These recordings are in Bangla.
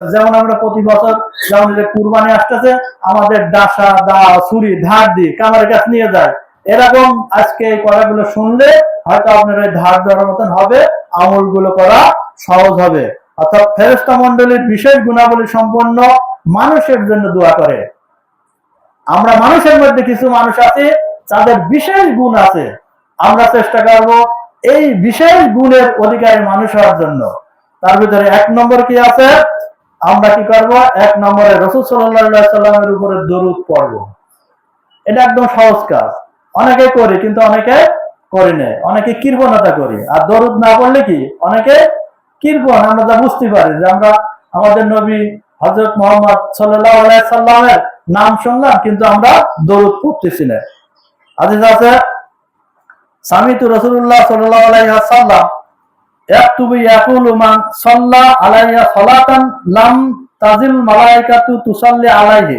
যেমন আমরা প্রতি বছর যেমন কুরবানি আসতেছে, আমাদের ডাসা দা ছুরি ধার দিয়ে কামারের কাছে নিয়ে যায়, এরকম আজকে এই কথাগুলো শুনলে হয়তো আপনার ওই ধার দেওয়ার মতন হবে, আমলগুলো করা সহজ হবে। অর্থাৎ ফেরেশতা মণ্ডলীর বিশেষ গুণাবলী সম্পন্ন মানুষের জন্য দোয়া করে। আমরা মানুষের মধ্যে কিছু মানুষ আছে তাদের বিশেষ গুণ আছে, আমরা চেষ্টা করব এই বিশেষ গুণের অধিকারী মানুষ হওয়ার জন্য। তার ভিতরে এক নম্বর কি আছে, আমরা কি করব, এক নম্বরে রাসূল সাল্লাল্লাহু আলাইহি সাল্লামের উপরে দরুদ পড়ব। এটা একদম সহজ কাজ, অনেকে করি কিন্তু অনেকে করি না, অনেকে কৃপণতা করি। আর দরুদ না পড়লে কি অনেকে কৃপণ, আমরা যা বুঝতে পারি যে আমরা আমাদের নবী হযরত মুহাম্মদ সাল্লাল্লাহু আলাইহি সাল্লামের নাম শুনলাম কিন্তু আমরা দরুদ পড়তেছি না। হাদিস আছে, সামিতু রাসূলুল্লাহ সাল্লাল্লাহু আলাইহি ওয়াসাল্লাম ইয়াকতুবু ইয়াকুলু মান সাল্লা আলাইয়া সালাতান লাম তাজিল মালায়েকাতু তুসাল্লি আলাইহি।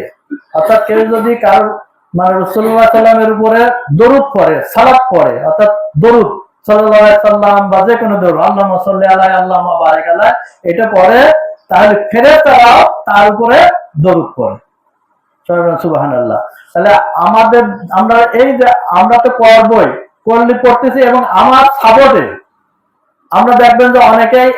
অর্থাৎ কেউ যদি কারো মানে রাসূলুল্লাহ সাল্লাল্লাহু আলাইহি সাল্লামের উপরে দরুদ পড়ে, সালাত পড়ে, অর্থাৎ দরুদ সাল্লাল্লাহু আলাইহি সাল্লাম বা যে কোনো দরুদ, আল্লাহুম্মা সাল্লি আলাইহি আল্লাহুম্মা বারিক আলাইহি, এটা পড়ে, তাহলে ফেরেশতারাও তার উপরে দরুদ পড়ে। সুবহানাল্লাহ। তাহলে আমাদের আমরা এই যে আমরা তো পড়বই, পড়তেছি, এবং আমার সাপোর্টে আমরা দেখবেন যে অনেকেই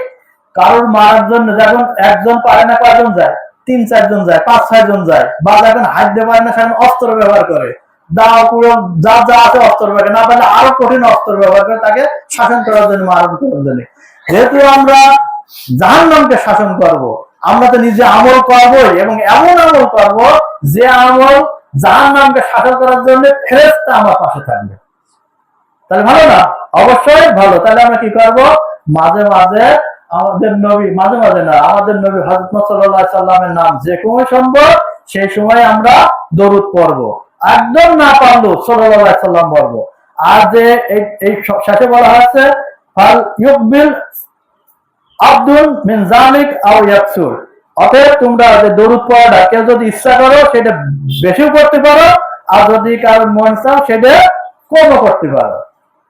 কারোর মারার জন্য যখন একজন পারে না, কয়জন যায়, 3-4 জন যায়, 5-6 জন যায়, বা যখন হাত দিয়ে পারে না সেখানে অস্ত্র ব্যবহার করে, দাও পুরো যা যা আছে অস্ত্র ব্যবহার, না পারলে আরো কঠিন অস্ত্র ব্যবহার করে তাকে শাসন করার জন্য, মারণ করার জন্য। যেহেতু আমরা জাহান্নামকে শাসন করব, আমরা তো নিজে আমল করবই, এবং এমন আমল করব যে আমল জাহান্নামকে শাসন করার জন্য ফেরেশতা আমার পাশে থাকবে। তাহলে ভালো না? অবশ্যই ভালো। তাহলে আমরা কি করব, মাঝে মাঝে আমাদের নবী, মাঝে মাঝে না, আমাদের নবী হযরত মুহাম্মদ সাল্লাল্লাহু আলাইহি সাল্লামের নাম যে সময় সম্ভব সেই সময় আমরা দরুদ পড়ব। একদম না পারলেও সাল্লাল্লাহু আলাইহি সাল্লাম পড়ব। আর যে এই শেষে বলা হয়েছে ফাল ইউকবিল আব্দুল মিন যালিক আও ইয়াকসুর, অতএব তোমরা যে দরুদ পড়াটা কেউ যদি ইচ্ছা করো সেটা বেশিও করতে পারো, আর যদি কারোর মন চাও সেটা কমও করতে পারো।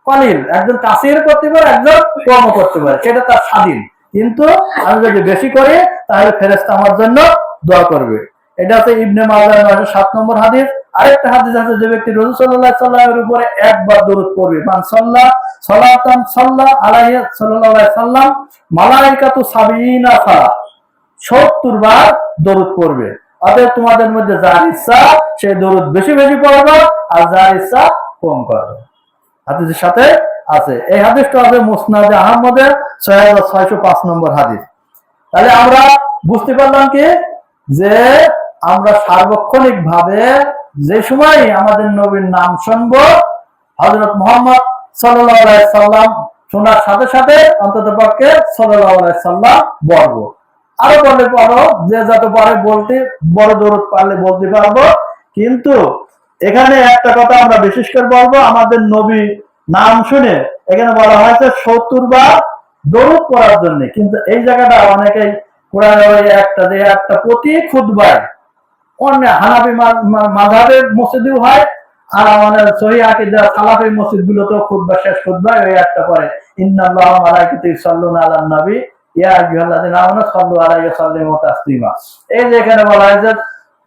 কলিল একজন কাসির করতে পারে, একজন কমও করতে পারে, সেটা তার স্বাধীন। কিন্তু আমি যদি বেশি করি তাহলে ফেরেশতা আমার জন্য দোয়া করবে। এটা হচ্ছে ইবনে মাজাহ 907 নম্বর হাদিস। আরেকটা হাদিস আছে, যে ব্যক্তি রাসূল সাল্লাল্লাহু আলাইহি সাল্লামের উপরে একবার দরুদ পড়বে, মান সাল্লা সালাতান সাল্লা আলাইহি সাল্লাল্লাহু আলাইহি সাল্লাম মালায়েকাতু 70 বার দরুদ পড়বে। অতএব তোমাদের মধ্যে যার ইচ্ছা সে দরুদ বেশি বেশি পড়বে, আর যার ইচ্ছা কম করবে। হাদিসের সাথে আছে, এই হাদিসটা আছে মুসনাদে আহমদে 6605 নম্বর হাদিস। তাহলে আমরা বুঝতে পারলাম কি, যে আমরা সার্বক্ষণিক ভাবে যে সময় আমাদের নবীর নাম শুনবো, হযরত মুহাম্মদ সাল্লাল্লাহু আলাইহি সাল্লাম শোনার সাথে সাথে অন্তত পক্ষে সাল্লাল্লাহু আলাইহি সাল্লাম বলবো। আরো বললে পারো, যে যত পারে বলতে, বড় দরুদ পারলে বলতে পারবো। কিন্তু এখানে একটা কথা আমরা বিশেষ করে বলবো, আমাদের নবী নাম শুনে এখানে বলা হয়েছে 70 বার দরুদ পড়ার জন্য। কিন্তু এই জায়গাটা অনেকেই একটা প্রতি খুতবায়, অন্য হানাফি মাযহাবের মসজিদেও হয়, আর আমাদের সহিহ আকীদা সালাফি মসজিদগুলোতেও খুতবা শেষ খুতবায় ওই একটা পড়ে, ইন্নাল্লাহা ওয়া মালাইকাতুহু ইউসাল্লুনা আলান নবী ইয়া আইয়ুহাল্লাযিনা আমানু সাল্লু আলাইহি ওয়া সাল্লিমু তাসলিমা। এই যে এখানে বলা হয়েছে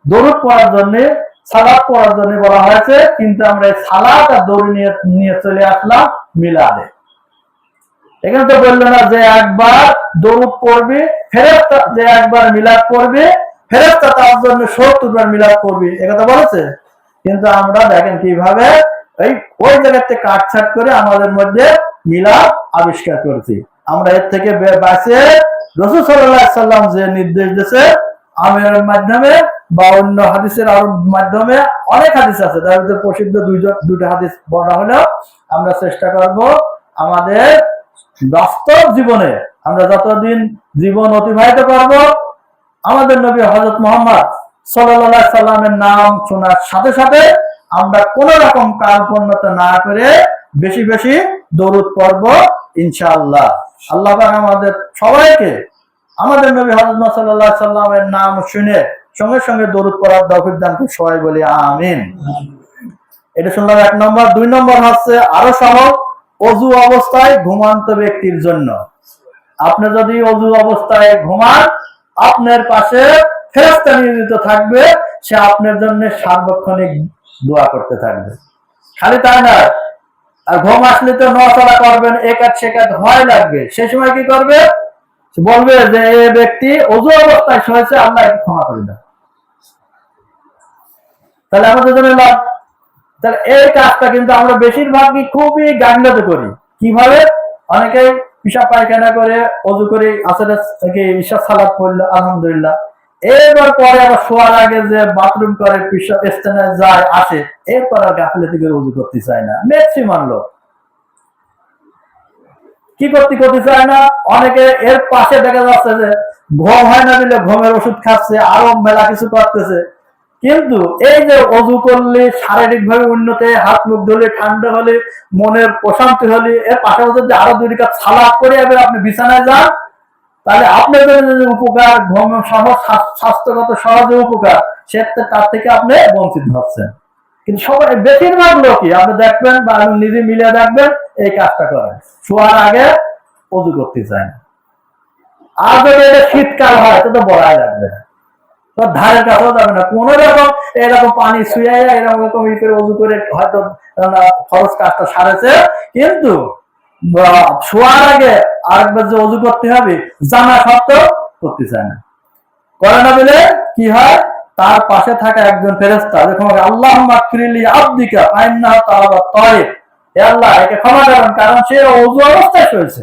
দরুদ পড়ার জন্য, সালাত পড়ার জন্য বলা হয়েছে, কিন্তু আমরা এই সালাত আর দরুদ নিয়ে চলে আসলাম মিলাদে। এখানে তো বললো না যে একবার দরুদ পড়বে ফেরেশতা, যে একবার মিলাদ পড়বে ফেরেশতা তার জন্য 70 বার মিলাদ পড়বে, একথা বলেছে। কিন্তু আমরা দেখেন কিভাবে ওই জায়গাতে কাটছাট করে আমাদের মধ্যে মিলাদ আবিষ্কার করেছি। আমরা এর থেকে বাঁচে রাসূল সাল্লাল্লাহু আলাইহি সাল্লাম যে নির্দেশ দিয়েছে আমিরের মাধ্যমে বা অন্য হাদিসের আরো মাধ্যমে, অনেক হাদিস আছে, তার ভিতরে প্রসিদ্ধ দুটো হাদিস বলা হলো। আমরা চেষ্টা করব আমাদের বাস্তব জীবনে আমরা যতদিন জীবন অতিবাহিত করব, আমাদের নবী হযরত মুহাম্মদ সাল্লাল্লাহু আলাইহি সাল্লামের নাম শোনার সাথে সাথে আমরা কোন রকম কার্পণ্যতা না করে বেশি বেশি দরুদ পড়ব ইনশাআল্লাহ। আল্লাহ পাক আমাদের সবাইকে আমাদের নবী হযরত মুহাম্মদ সাল্লাল্লাহু আলাইহি সাল্লামের নাম শুনে সঙ্গে সঙ্গে দরুদ পড়ার তৌফিক দান করুন, সবাই বলি আমিন। এটা শুনলাম 1 নম্বর। 2 নম্বর হচ্ছে আরো সহজ, ওযু অবস্থায় ঘুমন্ত ব্যক্তির জন্য। আপনি যদি ওযু অবস্থায় ঘুমান আপনার পাশে ফেরেশতা নিয়োজিত থাকবে, সে আপনার জন্য সার্বক্ষণিক দোয়া করতে থাকবে। খালি তাই না, আর ঘুম আসলে তো নড়াচড়া করবেন, একাত সেকাত ভয় লাগবে, সে সময় কি করবে, বলবে যে এই ব্যক্তি ওযু অবস্থায় শুয়েছে, আল্লাহ একটু ক্ষমা করে দেন। তাহলে আমাদের জন্য লাভ। তাহলে এই কাজটা কিন্তু আমরা বেশিরভাগই খুবই গাফিলতি করি। কিভাবে? অনেকে পিশাব পায়খানা করে ওযু করে আসলে ঈশা সালাত পড়লো, আলহামদুলিল্লাহ, এরপর পরে আবার শোয়ার আগে যে বাথরুম করে, পিশাব স্থানে যায় আসে, এরপর আর গাফিলতি করে ওযু করতে চায় না ম্যাক্সিমাম লোক। কি করতে চায় না, অনেকে এর পাশে দেখা যাচ্ছে যে ঘুম হয় না দিলে ঘুমের ওষুধ খাচ্ছে, আরো মেলা কিছু করতেছে। কিন্তু এই যে ওযু করলে শারীরিক ভাবে উন্নতি, হাত মুখ ধুলে, ঠান্ডা হলে, মনের প্রশান্তি হলে, এর পাশাপাশি যদি আরো 2 কাপ সালাদ করে এবার আপনি বিছানায় যান, তাহলে আপনার জন্য যে উপকার, ঘুম সহজ, স্বাস্থ্যগত সহজে উপকার, সে তার থেকে আপনি বঞ্চিত হচ্ছেন। কিন্তু সবাই বেশিরভাগ লোকই আপনি দেখবেন বা আপনি নিজে মিলিয়ে দেখবেন এই কাজটা করে, শোয়ার আগে ওযু করতে চায় না। আর যদি এটা শীতকাল হয় তো বলাই লাগবে না, তো ধারের কাছেও যাবে না, কোন রকম এরকম পানি শুয়ে এরকম ই করে ওযু করে হয়তো খরচ কাজটা সারেছে, কিন্তু শোয়ার আগে আরেকবার যে ওযু করতে হবে জানা সত্ত্বেও করতে চায় না। করে না বলে কি হয়, তার পাশে থাকা একজন ফেরেশতা যখন আল্লাহুম্মা গফিরলি আবদিকা ফাইন্নাহু তাওয়াবুত তাইব, হে আল্লাহ একে ক্ষমা করুন, কারণ সে ওযু অবস্থায় শুয়েছে।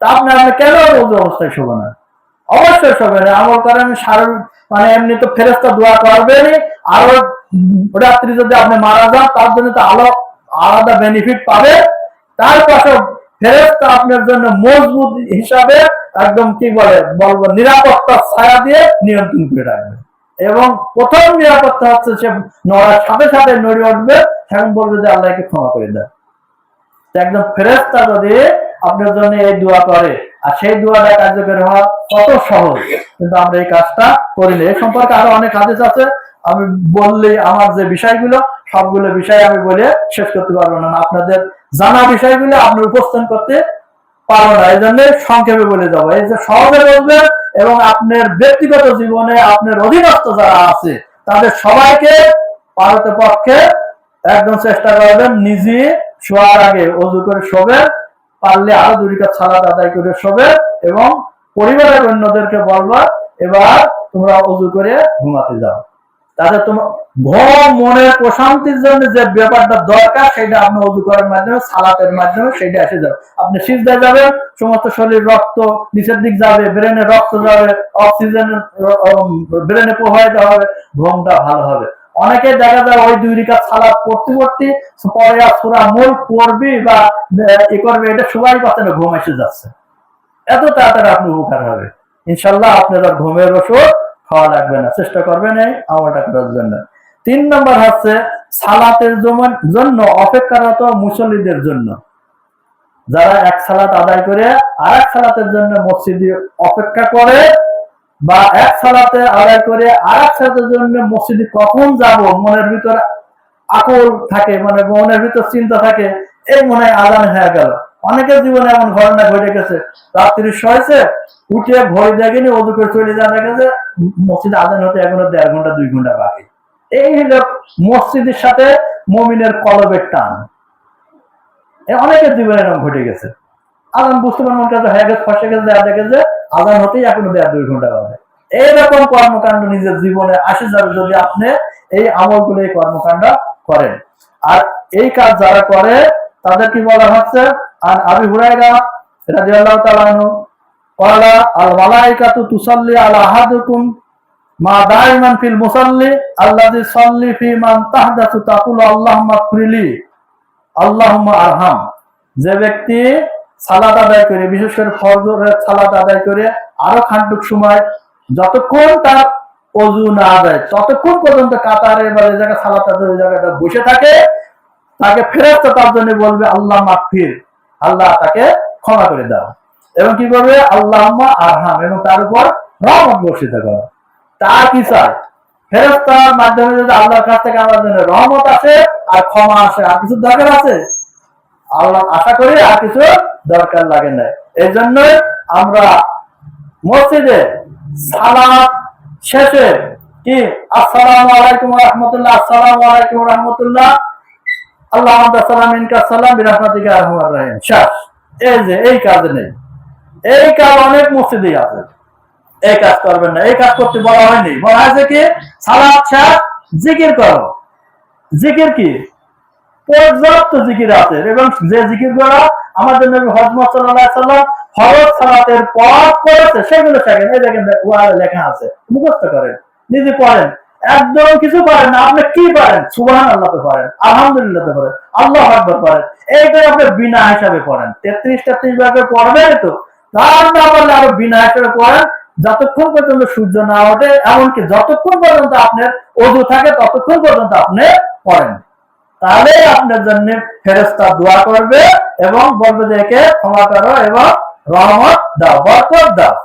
তা আপনি কেন ওযু অবস্থায় শোবেন না? অবশ্যই শোবেন, আমল করেন, মানে এমনি তো ফেরেশতা দোয়া করবেনই, আরো রাত্রি যদি আপনি মারা যান তার জন্য তো আলাদা বেনিফিট পাবে। তার পাশে ফেরেশতা আপনার জন্য মজবুত হিসাবে একদম কি বলবো নিরাপত্তার ছায়া দিয়ে নিয়ন্ত্রণ করে রাখবে। এবং প্রথম নিরাপত্তা হচ্ছে সে নড়ার সাথে সাথে নড়ে উঠবে, এখন বলবে যে আল্লাহকে ক্ষমা করে দেয়। একদম ফেরেশতা যদি আপনার জন্য এই দোয়া করে, আর সেই দোয়াটা কার্যকরী হওয়া কত সহজ, কিন্তু আমরা এই কাজটা করি না। এই সম্পর্কে আরো অনেক হাদিস আছে, আমি বললে আমার যে বিষয়গুলো সবগুলো বিষয় আমি বলে শেষ করতে পারবো না, আপনাদের জানা বিষয়গুলো আপনি উপস্থাপন করতে পারবো না, এই জন্য সংক্ষেপে বলে যাবো। এই যে সহজে বলবেন এবং আপনার ব্যক্তিগত জীবনে আপনার অধীনস্থ যারা আছে তাদের সবাইকে পারতে পক্ষে একদম চেষ্টা করবেন নিজে শোয়ার আগে ওযু করে শোবেন, পারলে আরো 2 কাপ সালাত আদায় করে শোবেন, এবং পরিবারের অন্যদেরকে বলবা এবার তোমরা ওযু করে ঘুমাতে যাও। তাহলে তোমার ঘুম মনের প্রশান্তির জন্য যে ব্যাপারটা দরকার সেটা আপনি ওযু করার মাধ্যমে, সালাতের মাধ্যমে সেটা এসে যাবে। আপনি সিজদায় যাবেন, সমস্ত শরীর রক্ত নিচের দিক যাবে, ব্রেনে রক্ত যাবে, অক্সিজেন ব্রেনে প্রবাহিত হবে, ঘুমটা ভালো হবে। অনেকে দেখা যায় ওই 2 কাপ সালাত পড়তে পরে সূরা মুলক পড়বি বা ই করবে, এটা সবাই পাচ্ছে না, ঘুম এসে যাচ্ছে। এত তাড়াতাড়ি আপনি উপকার হবে ইনশাআল্লাহ, আপনার আর ঘুমের ওষুধ খাওয়া লাগবে না। চেষ্টা করবেন এই আমলটা করার জন্য। 3 নম্বর হচ্ছে সালাতের জন্য অপেক্ষারত মুসল্লিদের জন্য, যারা এক সালাত আদায় করে আরেক সালাতের জন্য মসজিদে অপেক্ষা করে, বা এক সালাতে আদায় করে আরেক সালাতের জন্য মসজিদে কখন যাব মনের ভিতর আকুল থাকে, মানে মনের ভিতর চিন্তা থাকে, এই মনে হয় আজান হয়ে গেল। অনেকের জীবনে এমন ঘটনা ঘটে গেছে, রাত্রি শোয়েছে, উঠে ভয় দেখেনি, ওযু করে চলে যাওয়া গেছে, মসজিদে আজান হতে এখনো 1.5 ঘন্টা 2 ঘন্টা বাকি। এই হলো মসজিদের সাথে মুমিনের কলবের টান। অনেকের জীবনে এরকম ঘটে গেছে, আজান বুঝতে পারেন মনটা হয়ে গেছে, ফসে গেছে, দেখে যে আজান হতেই এখনো 1.5 ঘন্টা বাজে। এইরকম কর্মকাণ্ড নিজের জীবনে আসে যাবে যদি আপনি এই আমলগুলো, এই কর্মকাণ্ড করেন। আর এই কাজ যারা করে তাদের কি বলা হচ্ছে, আর আবি হুরায়রা রাদিয়াল্লাহু তাআলা আনহু ক্বালা আল মালাইকাতু তুসাল্লি আলা আহাদিকুম মা দাইমান ফিল মুসাল্লি আল্লাযী সাল্লি ফি মান তাহদাসু তাকুলু আল্লাহুম্মা গফিরলি আল্লাহুম্মা আরহাম। যে ব্যক্তি সালাত আদায় করে, বিশেষ করে ফজরের সালাত আদায় করে আরো খানিক সময়, যতক্ষণ তার ওযু না যায় ততক্ষণ পর্যন্ত কাতারে বা যে জায়গায় সালাত আদায় ওই জায়গাটা বসে থাকে, তাকে ফেরেশতা তার জন্য বলবে আল্লাহ মাগফির, আল্লাহ তাকে ক্ষমা করে দাও, এবং কি করবে আল্লাহুম্মা আরহাম, এবং তার উপর রহমত বর্ষিত করো। তার কি চাই, ফেরেশতার মাধ্যমে যদি আল্লাহর কাছ থেকে আমার জন্য রহমত আসে আর ক্ষমা আসে, আর কিছু দরকার আছে? আল্লাহ আশা করি আর কিছু দরকার লাগে না। এই জন্যই আমরা মসজিদে সালাত শেষে কি আসসালামু আলাইকুম ওয়া রাহমাতুল্লাহ, আসসালামু আলাইকুম ওয়া রাহমাতুল্লাহ, আল্লাহুম্মা সাল্লাম মিনকা সালাম বিরাহমাতিকা ইয়া আরহামার রাহিম, শেষ। এই যে এই কাজ নেই, এই কাজ অনেক মসজিদে আছে, এই কাজ করবেন না। এই কাজ করতে বলা হয়নি, বলা হয়েছে কি সালাত শেষ জিকির করো। জিকির কি পর্যাপ্ত জিকির আছে, এবং যে জিকির গুলো আমাদের নবী হযরত সাল্লাল্লাহু আলাইহি সাল্লাম ফরজ সালাতের পর করেছে সেগুলো শেখেন। এই দেখেন ওয়ালে লেখা আছে, মুখস্থ করেন, নিজে পড়েন। একদম কিছু পারেন না, আপনি কি পারেন? সুবহানাল্লাহ তো পারেন, আলহামদুলিল্লাহ তো পারেন, আল্লাহু আকবার পারেন। এইটা আপনি বিনা হিসাবে পড়েন, 33 ভাবে পড়বেন তো, তার না পারলে আরো বিনা হিসাবে পড়েন, যতক্ষণ পর্যন্ত সূর্য না ওঠে, এমনকি যতক্ষণ পর্যন্ত আপনার ওযু থাকে ততক্ষণ পর্যন্ত আপনি পড়েন। তাহলে আপনার জন্য ফেরেশতা দোয়া করবে এবং বলবে যে একে ক্ষমা করো এবং রহমত দাও, বরকত দাও।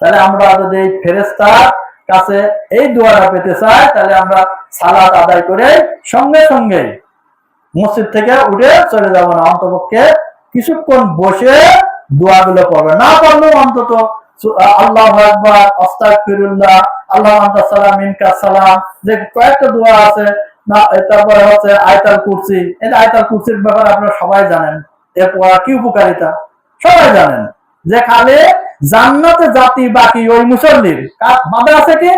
তাহলে আমরা যদি ফেরেশতার কাছে এই দোয়াটা পেতে চাই, তাহলে আমরা সালাত আদায় করে সঙ্গে সঙ্গে মসজিদ থেকে উঠে চলে যাব না, অন্তপক্ষে কিছুক্ষণ বসে দোয়াগুলো পড়বে। না পারলেও অন্তত আল্লাহু আকবার, আস্তাগফিরুল্লাহ, আল্লাহুম্মা সাল্লাম মিনকা সালাম, যে কয়েকটা দোয়া আছে না, তারপরে হচ্ছে আয়াতুল কুরসি। এই আয়াতুল কুরসির ব্যাপারে আপনারা সবাই জানেন, এর পড়া কি উপকারিতা সবাই জানেন, যে খালি জান্নাতে জাতি বাকি ওই মুসল্লির বাধা আছে কি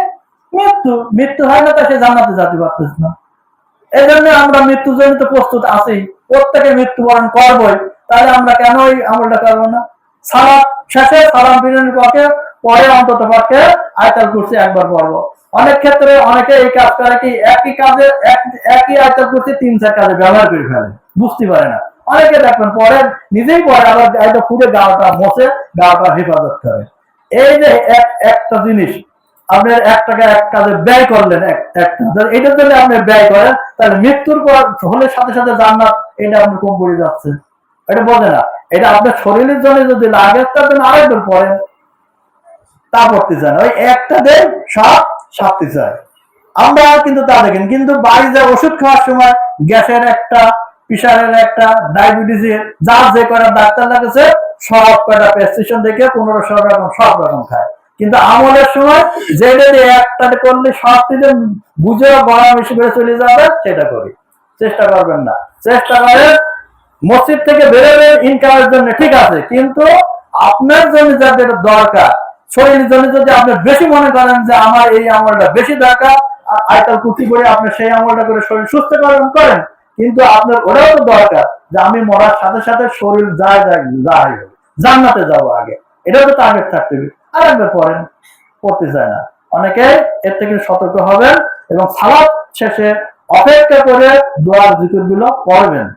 মৃত্যু। মৃত্যু হয় না, তাই সে জান্নাতে জাতি পারতেছে না। এই জন্য আমরা মৃত্যুর জন্য তো প্রস্তুত আছি, প্রত্যেকে মৃত্যুবরণ করবই, তাহলে আমরা কেন এই আমলটা করবো না? সালাত শেষে সালাম ফিরানোর পরে অন্তত পক্ষে আয়াতুল কুরসি একবার পড়বো। অনেক ক্ষেত্রে অনেকে এই কাজ করে কি একই কাজে একই আয়াতুল কুরসি 3-4 কাজে ব্যবহার করে ফেলে, বুঝতে পারে না। অনেকে দেখবেন পরে নিজেই পড়ে, আবার এটা পুরো গাওটা মোছে, গাওটা হেফাজত করে। এই যে একটা জিনিস আপনার 1 টাকা এক কাজে ব্যয় করলেন, এটার জন্য আপনি ব্যয় করেন, তাহলে মৃত্যুর পর হলে সাথে সাথে জান্নাত, এটা আপনি কম পড়ে যাচ্ছে, এটা বোঝে না। এটা আপনার শরীরের জন্য যদি লাগে, তার জন্য আরেকবার পড়েন, তা পড়তে চান, ওই একটা দিন সব সারতে চায়। আমরা কিন্তু তা দেখেন, কিন্তু বাড়িতে ওষুধ খাওয়ার সময় গ্যাসের একটা, প্রেশারের একটা, ডায়াবেটিসের, যার যে কয়টা ডাক্তার লাগেছে সব কয়টা প্রেসক্রিপশন দেখে 1500 রকম সব রকম খায়। কিন্তু আমলের সময় যেটা একটা করলে সব দিলে বুঝে গড়া বেশি করে চলে যাবে, সেটা করি। চেষ্টা করবেন না, চেষ্টা করেন মসজিদ থেকে বেরোবেন ইনকামের জন্য, ঠিক আছে, কিন্তু আপনার জন্য যাদের দরকার, শরীরের জন্য যদি আপনি বেশি মনে করেন যে আমার এই আমলটা বেশি দরকার, আয়াতুল কুরসি করে আপনি সেই আমলটা করে শরীর সুস্থ করেন, কিন্তু আপনার ওটাও তো দরকার যে আমি মরার সাথে সাথে শরীর যায় জান্নাতে যাবো আগে, এটাও তো টার্গেট থাকতে হবে। আরেকবার পড়েন, পড়তে চায় না অনেকে, এর থেকে সতর্ক হবেন এবং সালাত শেষে অপেক্ষা করে দোয়ার জিকির গুলো পড়বেন।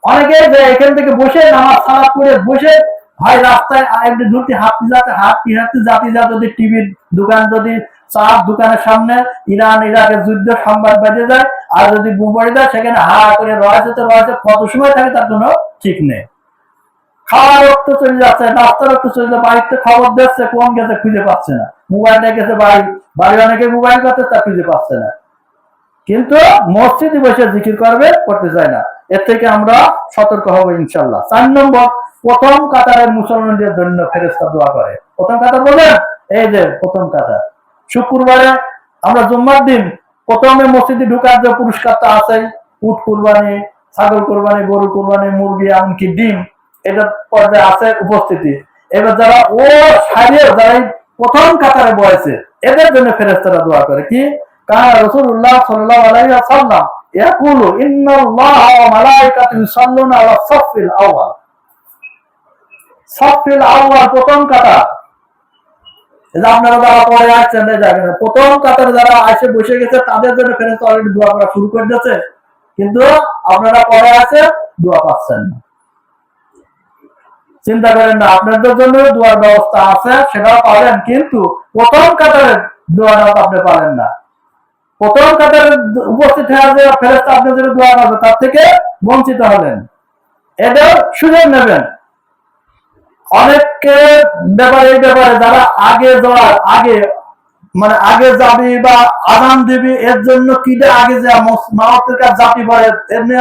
অনেকে যে এখান থেকে বসে নামাজ সালাত করে বসে ভাই রাস্তায় একটু ঢুকতে হাঁটতে জাতি যদি টিভির দোকান, যদি চার দোকানের সামনে ইরান ইরাকের যুদ্ধ সংবাদ বেজে যায়, আর যদি বুমবাড়ি দেয়, সেখানে হা করে রয়েছে, কত সময় থাকে তার কোনো ঠিক নেই। খাওয়ার রক্ত চলে যাচ্ছে, নাস্তার রক্ত চলে যাচ্ছে, বাড়িতে খবর দিচ্ছে, কোন গেছে খুঁজে পাচ্ছে না, মোবাইলটা গেছে বাড়ি অনেকে মোবাইল করতে, তা খুঁজে পাচ্ছে না, কিন্তু মসজিদে বসে জিকির করতে চায় না। এর থেকে আমরা সতর্ক হবো ইনশাল্লাহ। 4 নম্বর, প্রথম কাতারের মুসলমানদের জন্য ফেরেশতা দোয়া করে। প্রথম কাতার বলেন, এই যে প্রথম কাতার, শুক্রবারে আমরা জুম্মার দিন প্রথমে মসজিদে ঢুকার যে পুরস্কারটা আছে, উট কুরবানি, ছাগল কুরবানি, গরু কুরবানি, মুরগি, এমনকি ডিম, এটা পর্যায়ে আছে উপস্থিতি। এবার যারা ও সারিয়ে যারা প্রথম কাতারে বয়েছে, এদের জন্য ফেরেশতারা দোয়া করে কি, কানা রাসূলুল্লাহ সাল্লাল্লাহু আলাইহি ওয়াসাল্লাম ইয়াকুলু ইন্নাল্লাহা ওয়া মালাইকাতুহু ইউসাল্লুনা আলা সাফফিল আউয়াল। সাফফিল আউয়াল প্রথম কাতার, এই আপনারা যারা পরে আসছেন, প্রথম কাতারে যারা এসে বসে গেছে, তাদের জন্য ফেরেশতা অলরেডি দোয়া করা শুরু করে দিয়েছে, কিন্তু আপনারা পরে আছে দোয়া পাচ্ছেন না। চিন্তা করেন না, আপনাদের জন্য দোয়ার ব্যবস্থা আছে, সেটাও পাবেন, কিন্তু প্রথম কাতারের দোয়াটা আপনি পাবেন না। প্রথম কাতারে উপস্থিত হয়ে যে ফেরেশতা আপনাদের দোয়া করবে, তার থেকে বঞ্চিত হবেন, এটা সুযোগ নেবেন। অনেকে এই ব্যাপারে যারা আগে যাওয়ার মানে আগে যাবি বা আজান দিবি, এর জন্য কিটা আগে যা মাওয়াতের কাছে জাতি পড়ে, এমনি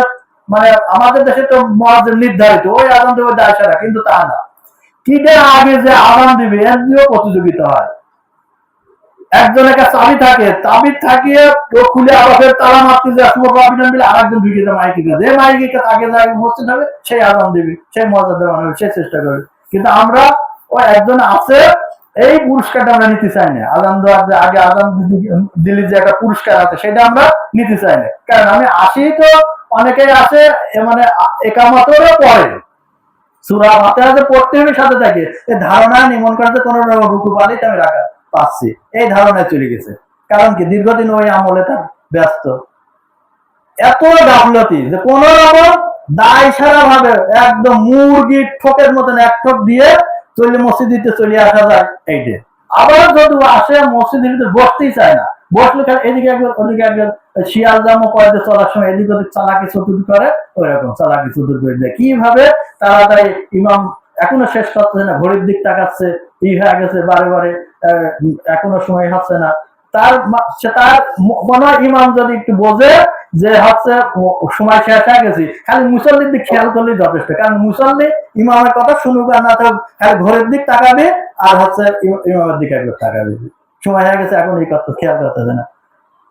মানে আমাদের দেশে তো মুয়াজ্জিন নির্ধারিত, ওই আজান দেবে দায়সারা, কিন্তু তা না। কিটা আগে যে আদান দিবে এর দিয়েও প্রতিযোগিতা হয়। একজনের কাছে চাবি থাকে, চাবি থাকিয়ে খুলে আবার তালা মারতে যে আবিধান দিলে আর একজন ঢুকে যায় মাইকে, যে মাইকে আগে যায় উপস্থিত হবে সেই আদান দিবি, সেই মজা দেওয়া হবে, সেই চেষ্টা করবে। কিন্তু আমরা ও একজন আছে এই পুরস্কারটা আমরা নিতে চাই না। আদান দেওয়ার যে আগে আদান দিলে যে একটা পুরস্কার আছে সেটা আমরা নিতে চাই না। কারণ আমি আসি তো অনেকেই আছে মানে একামতেরও পরে সূরা ফাতিহা পড়তে হবে সাথে থাকে, এই ধারণা নিমন করতে কোন রুকু পালি আমি রাখা পাচ্ছি, এই ধারণায় চলে গেছে। কারণ কি দীর্ঘদিন ওই আমলে তার ব্যস্ত, এত গাফলতি যে কোন রকম দায় সারা ভাবে একদম মুরগির ঠোকের মতন এক ঠোক দিয়ে চলে মসজিদে চলে আসা যায়। এইটা আবার যদি আসে মসজিদের ভিতরে বসতেই চায় না, বসলে এদিকে একজন ওদিকে একজন, শিয়াল জামো কয়েছে চলার সময় এদিক ওদিক চালাকি চতুর করে, ওই রকম চালাকি চতুর করে দেয়। কিভাবে তাড়াতাড়ি ইমাম এখনো শেষ করতেছে না, ঘড়ির দিক তাকাচ্ছে, হয়ে গেছে বারে বারে, এখনো সময় হচ্ছে না। তার মনে হয় ইমাম যদি একটু বোঝে যে হচ্ছে সময় শেষ হয়ে গেছে, খালি মুসল্লির দিক খেয়াল করলেই যথেষ্ট। কারণ মুসল্লি ইমামের কথা শুনুক আর না থাকুক, খালি ঘরের দিক তাকাবে আর হচ্ছে ইমামের দিকে একবার তাকাবে, সময় হয়ে গেছে এখন এই কথা খেয়াল করতেছে না।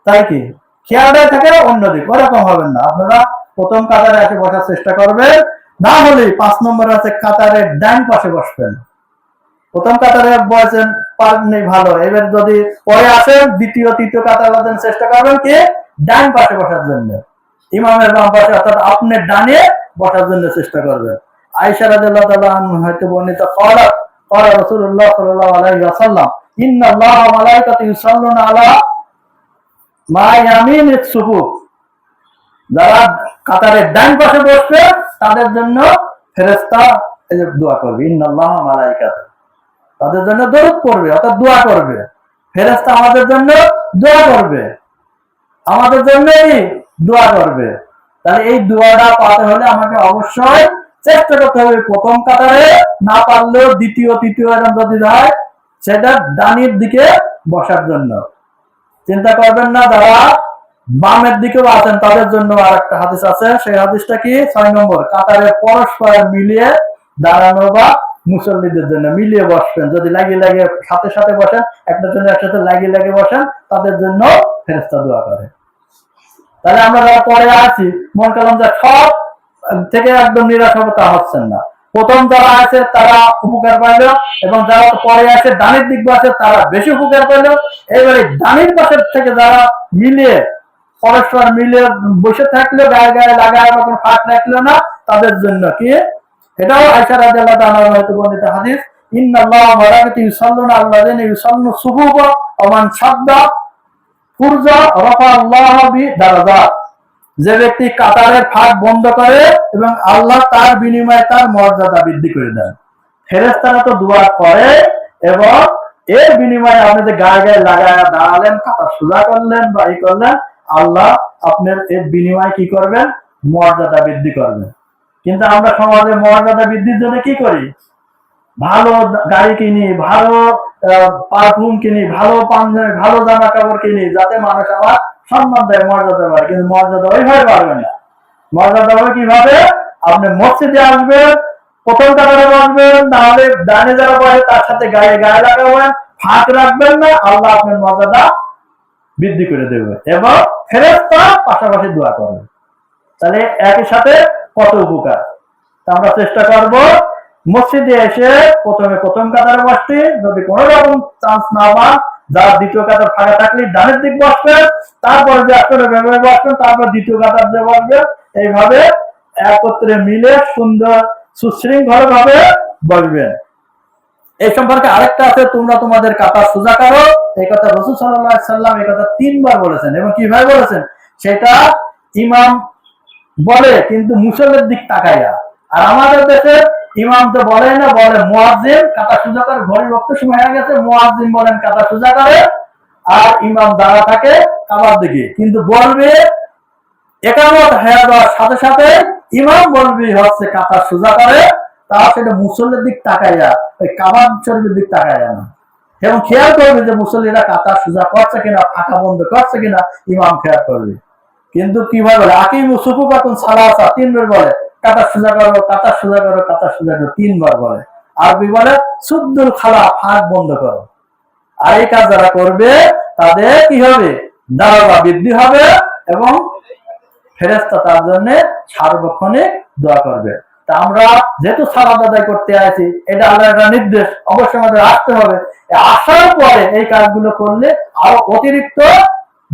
তাই কি খেয়ালটাই থাকে অন্যদিক, ওরকম হবেন না। আপনারা প্রথম কাতারে এসে বসার চেষ্টা করবেন, না হলে 5 নম্বর আছে কাতারের ডান পাশে বসবেন। প্রথম কাতারে বসেন পারেননি ভালো, এবার যদি পরে আসেন দ্বিতীয় তৃতীয় কাতার বাজেন চেষ্টা করবেন কি ডান পাশে বসার জন্য, ইমামের বাম পাশে অর্থাৎ আপনার ডানে বসার জন্য চেষ্টা করবেন। আয়েশা রাদিয়াল্লাহু তাআলা আনহা হতে বর্ণিত ক্বালাত ক্বালা রাসূলুল্লাহ সাল্লাল্লাহু আলাইহি ওয়াসাল্লাম ইন্নাল্লাহা ওয়া মালাইকাতাহু ইউসাল্লুনা আলা মা ইয়ামিনিস সুফুফ, যারা কাতারের ডান পাশে বসবে তাদের জন্য ফেরেশতা এই যে দোয়া করবে, ইন্নাল্লাহা ওয়া মালাইকাতাহু, তাদের জন্য দরুদ পড়বে অর্থাৎ দোয়া করবে। ফেরেশতা আমাদের জন্য দোয়া করবে, আমাদের জন্যই দোয়া করবে। তাহলে এই দোয়াটা পাতে হলে আমাকে অবশ্যই চেষ্টা করতে হবে প্রথম কাতারে, না পারলেও দ্বিতীয় তৃতীয় যদি হয় সেটা ডানির দিকে বসার জন্য। চিন্তা করবেন না যারা বামের দিকেও আছেন তাদের জন্য আর একটা হাদিস আছে, সেই হাদিসটা কি 6 নম্বর কাতারে পরস্পর মিলিয়ে দাঁড়ানো বা মুসল্লিদের জন্য মিলিয়ে বসবেন। যদি লাগিয়ে লাগিয়ে সাথে সাথে বসেন, একটার জন্য একসাথে লাগিয়ে লাগিয়ে বসেন, তাদের জন্য ফেরেশতা দোয়া করে। তাহলে আমরা যারা পরে আছি মনে করলাম যে সব থেকে একদম নিরাশ হবে, তা হচ্ছেন না। প্রথম যারা আছে তারা উপকার পাইল, এবং যারা পরে আছে ডানের দিক আছে তারা বেশি উপকার পাইল। এবারে ডানের পাশের থেকে যারা মিলিয়ে পরস্পর মিলিয়ে বসে থাকলো, গায়ে গায়ে লাগায় কোনো ফাঁক রাখলো না, তাদের জন্য কি এটাও আয়েশা রাদিয়াল্লাহু তাআলা হতে বর্ণিত হাদিস, ইন্নাল্লাহা ওয়া মালাইকাতাহু ইউসাল্লুনা আলাল্লাযিনা ইউসাল্লুনা সুবুবা ওয়া মান শাদ্দা ফুরজা রাফাআল্লাহু বিদারাজাত, যে ব্যক্তি কাতারের ফাঁক বন্ধ করে এবং আল্লাহ তার বিনিময়ে তার মর্যাদা বৃদ্ধি করে দেন। ফেরেশতারা তো দোয়া করে এবং এর বিনিময়ে আপনি যে গায়ে গায়ে লাগায় দাঁড়ালেন, কাতার সোজা করলেন বা ই করলেন, আল্লাহ আপনার এর বিনিময়ে কি করবেন, মর্যাদা বৃদ্ধি করবেন। কিন্তু আমরা সমাজে মর্যাদা বৃদ্ধির জন্য কি করি, ভালো গাড়ি কিনি, ভালো পারফিউম কিনি, ভালো পাঞ্জাবি, ভালো জামা কাপড় কিনি, যাতে মানুষ আমার সম্মান দেয়, মর্যাদা পায়। কিন্তু মর্যাদা ওইভাবে পারবে না। মর্যাদা হবে কিভাবে, আপনি মসজিদে আসবেন, প্রথম কাতারে বসবেন, নাহলে ডানে যারা বসে তার সাথে গায়ে গায়ে লাগাবেন, ফাঁক রাখবেন না, আল্লাহ আপনার মর্যাদা বৃদ্ধি করে দেবে এবং ফেরেশতা পাশাপাশি দোয়া করবে। তাহলে একই সাথে কত উপকার। আমরা চেষ্টা করব মসজিদে এসে প্রথমে প্রথম কাতারে বসতে, যদি কোনো রকম চান্স না পান, যার দ্বিতীয় কাতার ফাঁকা থাকলে ডানের দিক বসবেন, তারপরে যে আপনারা ব্যবহার বসবেন, তারপর দ্বিতীয় কাতার দিয়ে বসবেন। এইভাবে একত্রে মিলে সুন্দর সুশৃঙ্খল ভাবে বসবেন। এই সম্পর্কে আরেকটা আছে, তোমরা তোমাদের কাতার সোজা করো, এই কথা রাসূল সাল্লাল্লাহু আলাইহি সাল্লাম এই কথা 3 বার বলেছেন। এবং কিভাবে বলেছেন সেটা ইমাম বলে কিন্তু মুসল্লির দিক তাকাইয়া। আর আমাদের দেশে ইমাম তো বলে না, বলে মুয়াজ্জিন কাতা সোজা করে, ঘড়ির রক্ত সময় হয়ে গেছে, মুয়াজ্জিন বলেন কাতা সোজা করে, আর ইমাম দাঁড়া থাকে কাবার দিকে। কিন্তু বলবে একামত হয়ে যাওয়ার সাথে সাথে ইমাম বলবে হচ্ছে কাতা সোজা করে, তা সেটা মুসল্লির দিক তাকাইয়া, ওই কাবার শরীফের দিক তাকাইয়া না। এবং খেয়াল করবে যে মুসল্লিরা কাতা সোজা করছে কিনা, ফাঁকা বন্ধ করছে কিনা, ইমাম খেয়াল করবে। কিন্তু কিভাবে বলে আকিমু সুফুফাকুম সালাসা, 3 বার বলে কাতার সোজা করো, কাতার সোজা করো, কাতার সোজা করো, 3 বার বলে। আরবি বলে সুদ্দুল খালা, ফাঁক বন্ধ করো। আর এই কাজ যারা করবে তাদের কি হবে, দারজা বৃদ্ধি হবে এবং ফেরেশতা তার জন্য সার্বক্ষণিক দোয়া করবে। তা আমরা যেহেতু সালাত আদায় করতে আছি, এটা আল্লাহর একটা নির্দেশ, অবশ্যই আমাদের আসতে হবে। আসার পরে এই কাজগুলো করলে আরো অতিরিক্ত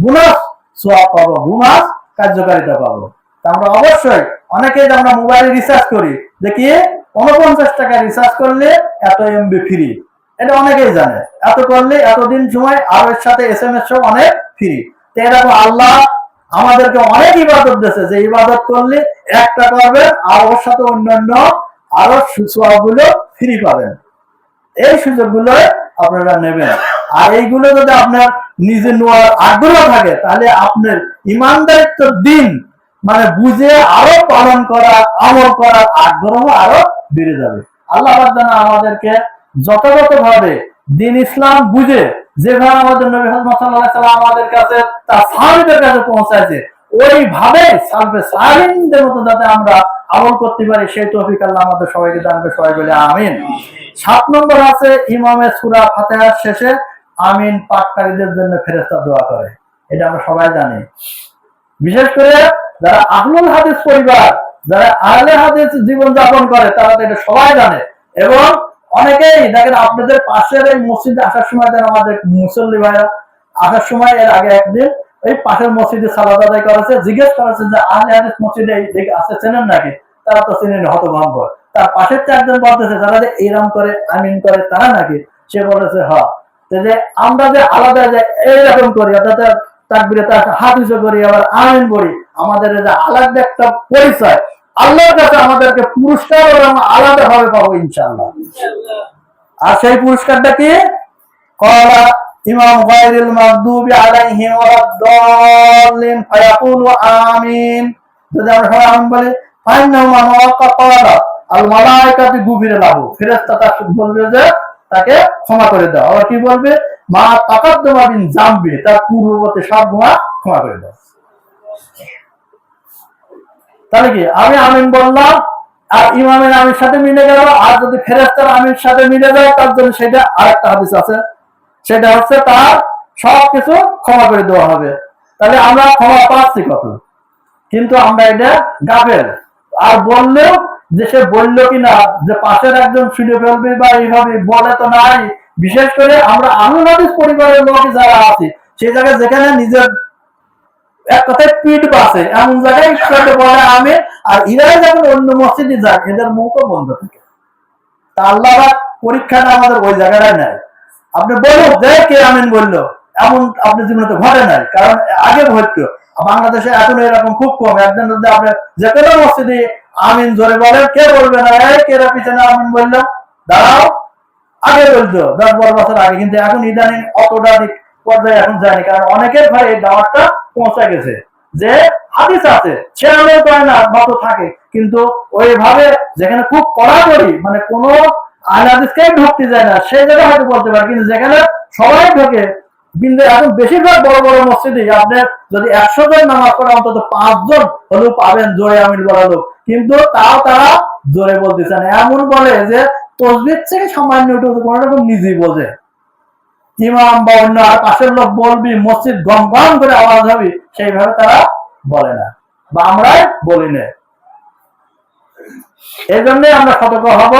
বোনাস সওয়াব পাবো, বোনাস কার্যকারিতা পাবো। তা আমরা অবশ্যই অনেকে আমরা মোবাইলে রিচার্জ করি, দেখি 49 টাকা রিচার্জ করলে এত এমবি ফ্রি, এটা অনেকেই জানে, এত করলে এতদিন সময়, আর এর সাথে SMS সব অনেক ফ্রি। তো এরকম আল্লাহ আমাদেরকে অনেক ইবাদত দিয়েছে, যে ইবাদত করলে একটা করবেন আর ওর সাথে অন্যান্য আরো সওয়াবগুলো ফ্রি পাবেন। এই সুযোগগুলো আপনারা নেবেন। আর এইগুলো যদি আপনার নিজে নেওয়ার আগ্রহ থাকে, তাহলে আপনার ইমানদারিত্ব দিন মানে বুঝে আরো পালন করা, আমল করার আগ্রহ আরো বেড়ে যাবে। আল্লাহ যেন আমাদেরকে যথাযথভাবে দিন ইসলাম বুঝে, যেভাবে আমাদের নবী মুহাম্মদ সাল্লাল্লাহু আলাইহি ওয়াসাল্লাম আমাদের কাছে তার সাহাবীদের কাছে পৌঁছাইছে, ওইভাবে সালফে সালিহিনদের মতো যাতে আমরা আমল করতে পারি, সেই তৌফিক আল্লাহ আমাদের সবাইকে দান করে। সবাই বলে আমিন। 7 নম্বর আছে ইমামের সূরা ফাতিহার শেষে আমিন পাঠকারীদের জন্য ফেরেশতা দোয়া করে। এটা আমরা সবাই জানি। বিশেষ করে যারা আহলুল হাদিস পরিবার, যারা আহলে হাদিস জীবন যাপন করে, তারা তো এটা সবাই জানে। এবং অনেকেই দেখেন আপনাদের পাশের এই মসজিদে আসার সময়, যেন আমাদের মুসল্লি ভাইরা আসার সময় এর আগে একদিন এই পাশের মসজিদে সালাত আদায় করেছে, জিজ্ঞেস করেছে যে আহলে হাদিস মসজিদে আছে চেনেন নাকি? তারা তো চেনেন, হতভম্ব। তার পাশের একজন বলতেছে যারা যে এরম করে আমিন করে তারা নাকি? সে বলেছে হ্যাঁ। যে আমরা যে আলাদা যে এইরকম করি, অর্থাৎ তাকবীরে হাত উঁচু করি, আবার আমিন করি, আমাদের যে আলাদা একটা পরিচয়, আল্লাহর কাছে আমাদেরকে পুরস্কার আলাদা ভাবে পাবো ইনশাআল্লাহ। আর সেই পুরস্কারটা কি? ক্বালা ইমাম গায়রুল মাগদুবি আলাইহিম ওয়ালাদ-দাল্লিন ফায়াকুলু আমিন। যদি আমরা সবাই আমিন বলি, ফাইন্নাহু মান ওয়াক্কা ক্বালা আল মালায়েকাতু গুফিরা লাহু, ফেরেশতা তাকে বলবে যে তাকে ক্ষমা করে দাও। আবার কি বলবে? মা তাকাদ্দামা মিন যামবি, তার পূর্ববর্তী সব গুনাহ ক্ষমা করে দাও। তাহলে কি আমি আমিন বললাম আর ইমামের আমির সাথে মিলে গেল, আর যদি ফেরেশতার আমির সাথে মিলে যায় তার জন্য সেটা আরেকটা হাদিস আছে, সেটা হচ্ছে তার সবকিছু ক্ষমা করে দেওয়া হবে। তাহলে আমরা ক্ষমা পাচ্ছি কত, কিন্তু আমরা এটা গাফেল। আর বললেও যে সে বললো কিনা, যে পাশের একজন শুনে ফেলবে বা এইভাবে বলে তো নাই। বিশেষ করে আমরা আহলুল হাদিস পরিবারের লোক যারা আছি, সেই জায়গায় যেখানে নিজের এক কথায় পিঠ বাঁচে, এমন জায়গায় ইসলামে বলে আমি, আর ইরাই যখন অন্য মসজিদে যায় এদের মুখও বন্ধ থাকে। তা আল্লাহ পরীক্ষাটা আমাদের ওই জায়গাটায় নেয়। আপনি বলুন যে কে আমিন বললো, এমন আপনার জীবনে তো ঘটে নাই, কারণ আগে হইতো। বাংলাদেশে এখন এরকম খুব কম। একজন যদি আপনি যে কোনো মসজিদে আমিন জোরে বলেন, কে বলবে না কে পিছনে আমিন বললো, দাঁড়াও, আগে বলতো 10-12 বছর আগে। কিন্তু এখন ইদানিং অতটা পর্যায়ে এখন যায়নি, কারণ অনেকের ঘরে এই দাওয়াতটা পৌঁছে গেছে যে হাদিস আছে, সে আমল করে না, মত থাকে, কিন্তু ওইভাবে যেখানে খুব কড়াকড়ি মানে কোনো আহলে হাদিসকে ঢুকতে যায় না, সেই জায়গায় হয়তো বলতে পারে। কিন্তু যেখানে সবাই ঢোকে, কিন্তু এখন বেশিরভাগ বড় বড় মসজিদে আপনি যদি 100 জন নামাজ পড়ে অন্তত 5 জন হলেও পাবেন জোরে আমিন বলা লোক, কিন্তু তাও তারা জোরে বলতেছে না। এমন বলে যে তসবিহ থেকে সামান্য একটু কোনো রকম নিজেই বোঝে, ইমাম বা অন্য আর পাশের লোক বলবি, মসজিদ গম গম করে আওয়াজ হবে, সেইভাবে তারা বলে না, বা আমরাই বলি না। এই জন্যই আমরা সতর্ক হব।